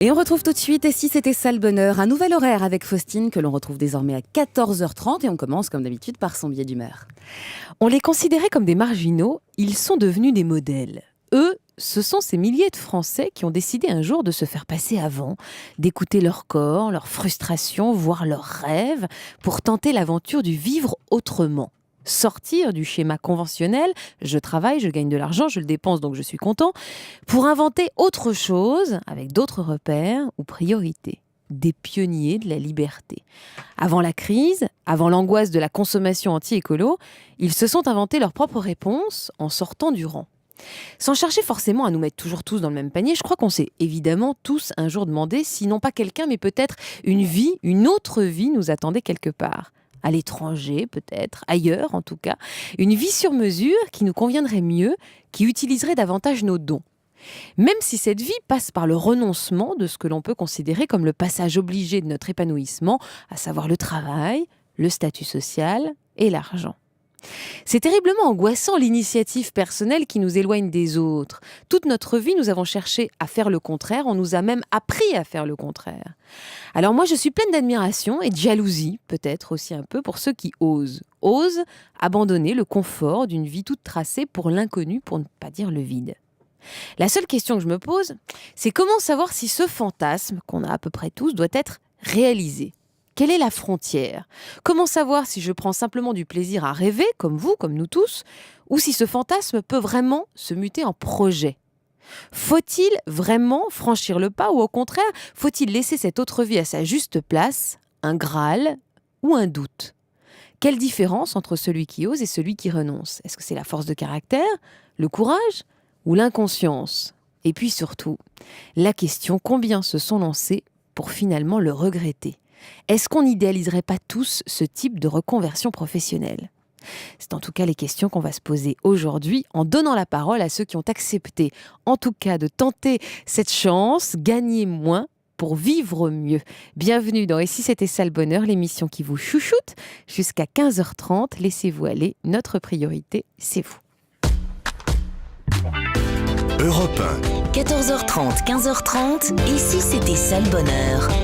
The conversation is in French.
Et on retrouve tout de suite, et si c'était ça le bonheur, un nouvel horaire avec Faustine que l'on retrouve désormais à 14h30 et on commence comme d'habitude par son billet d'humeur. On les considérait comme des marginaux, ils sont devenus des modèles. Eux, ce sont ces milliers de Français qui ont décidé un jour de se faire passer avant, d'écouter leur corps, leurs frustrations, voire leurs rêves, pour tenter l'aventure du vivre autrement. Sortir du schéma conventionnel, je travaille, je gagne de l'argent, je le dépense donc je suis content, pour inventer autre chose avec d'autres repères ou priorités. Des pionniers de la liberté. Avant la crise, avant l'angoisse de la consommation anti-écolo, ils se sont inventés leurs propres réponses en sortant du rang. Sans chercher forcément à nous mettre toujours tous dans le même panier, je crois qu'on s'est évidemment tous un jour demandé si non pas quelqu'un, mais peut-être une vie, une autre vie nous attendait quelque part. À l'étranger peut-être, ailleurs en tout cas, une vie sur mesure qui nous conviendrait mieux, qui utiliserait davantage nos dons. Même si cette vie passe par le renoncement de ce que l'on peut considérer comme le passage obligé de notre épanouissement, à savoir le travail, le statut social et l'argent. C'est terriblement angoissant l'initiative personnelle qui nous éloigne des autres. Toute notre vie, nous avons cherché à faire le contraire, on nous a même appris à faire le contraire. Alors moi, je suis pleine d'admiration et de jalousie, peut-être aussi un peu, pour ceux qui osent abandonner le confort d'une vie toute tracée pour l'inconnu, pour ne pas dire le vide. La seule question que je me pose, c'est comment savoir si ce fantasme, qu'on a à peu près tous, doit être réalisé ? Quelle est la frontière ? Comment savoir si je prends simplement du plaisir à rêver, comme vous, comme nous tous, ou si ce fantasme peut vraiment se muter en projet ? Faut-il vraiment franchir le pas, ou au contraire, faut-il laisser cette autre vie à sa juste place, un Graal ou un doute ? Quelle différence entre celui qui ose et celui qui renonce ? Est-ce que c'est la force de caractère, le courage ou l'inconscience ? Et puis surtout, la question combien se sont lancés pour finalement le regretter ? Est-ce qu'on n'idéaliserait pas tous ce type de reconversion professionnelle ? C'est en tout cas les questions qu'on va se poser aujourd'hui en donnant la parole à ceux qui ont accepté, en tout cas, de tenter cette chance, gagner moins pour vivre mieux. Bienvenue dans « Et si c'était ça le bonheur », l'émission qui vous chouchoute jusqu'à 15h30. Laissez-vous aller, notre priorité, c'est vous. Europe 1. 14h30, 15h30, et si c'était ça le bonheur ?